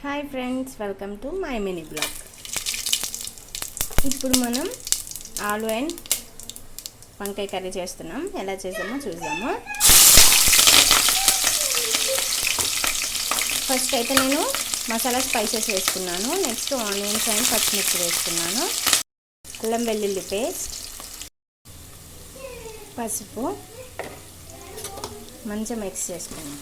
Hi friends, welcome to my mini blog. ఇప్పుడు మనం ఆలు అండ్ వంకాయ కర్రీ చేస్తున్నాం. ఎలా చేద్దామో చూద్దాము. ఫస్ట్ అయితే నేను మసాలా స్పైసెస్ వేసుకున్నాను. నెక్స్ట్ ఆనియన్స్ అండ్ పచ్చిమిర్చి వేసుకున్నాను. అల్లం వెల్లుల్లి పేస్ట్, పసుపు మంచిగా మిక్స్ చేసుకున్నాను.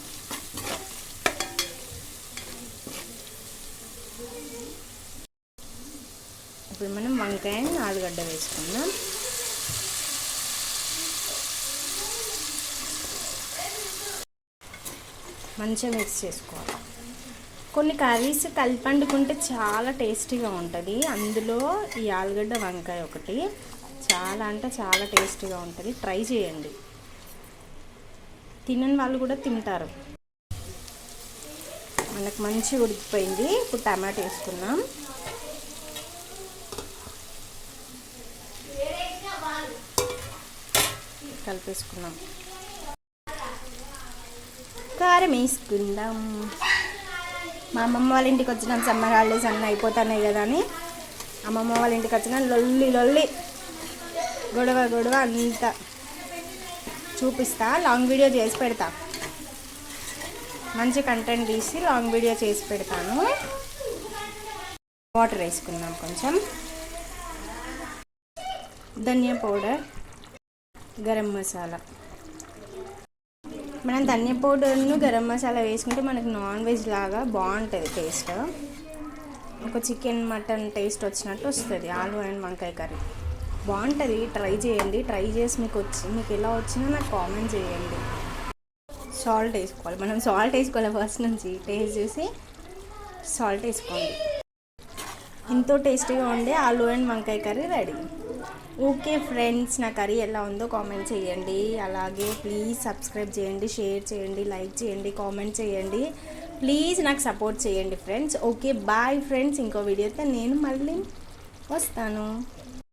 ఇప్పుడు మనం వంకాయ ఆలుగడ్డ వేసుకుందాం. మంచిగా మిక్స్ చేసుకోవాలి. కొన్ని కర్రీస్ కలిపి వండుకుంటే చాలా టేస్టీగా ఉంటుంది. అందులో ఈ ఆలుగడ్డ వంకాయ ఒకటి చాలా అంటే చాలా టేస్టీగా ఉంటుంది. ట్రై చేయండి, తినని వాళ్ళు కూడా తింటారు. మనకు మంచిగా ఉడికిపోయింది. ఇప్పుడు టమాటో వేసుకున్నాం. కలిపేసుకున్నాం. కారం వేసుకుందాం. మా అమ్మమ్మ వాళ్ళ ఇంటికి వచ్చిన సమ్మర్ హాలిడేస్ అన్నీ అయిపోతున్నాయి కదా అని అమ్మమ్మ వాళ్ళ ఇంటికి వచ్చిన లొల్లి గొడవ అంతా చూపిస్తా. లాంగ్ వీడియో చేసి పెడతా. మంచి కంటెంట్ తీసి లాంగ్ వీడియో చేసి పెడతాను. వాటర్ వేసుకుందాం. కొంచెం ధనియా పౌడర్, గరం మసాలా. మనం ధనియా పౌడర్ను గరం మసాలా వేసుకుంటే మనకు నాన్ వెజ్ లాగా బాగుంటుంది టేస్ట్. ఒక చికెన్ మటన్ టేస్ట్ వచ్చినట్టు వస్తుంది. ఆలు అండ్ వంకాయ కర్రీ బాగుంటుంది. ట్రై చేయండి. ట్రై చేసి మీకు ఎలా వచ్చినా నాకు కామెంట్ చేయండి. సాల్ట్ వేసుకోవాలి. మనం సాల్ట్ వేసుకోవాలి. ఫస్ట్ నుంచి టేస్ట్ చూసి సాల్ట్ వేసుకోండి. ఎంతో టేస్టీగా ఉండే ఆలు అండ్ వంకాయ కర్రీ రెడీ. ఓకే ఫ్రెండ్స్, నా కర్రీ ఎలా ఉందో కామెంట్ చేయండి. అలాగే ప్లీజ్ సబ్స్క్రైబ్ చేయండి, షేర్ చేయండి, లైక్ చేయండి, కామెంట్ చేయండి. ప్లీజ్ నాకు సపోర్ట్ చేయండి ఫ్రెండ్స్. Okay bye friends. ఇంకో వీడియోతో నేను మళ్ళీ వస్తాను.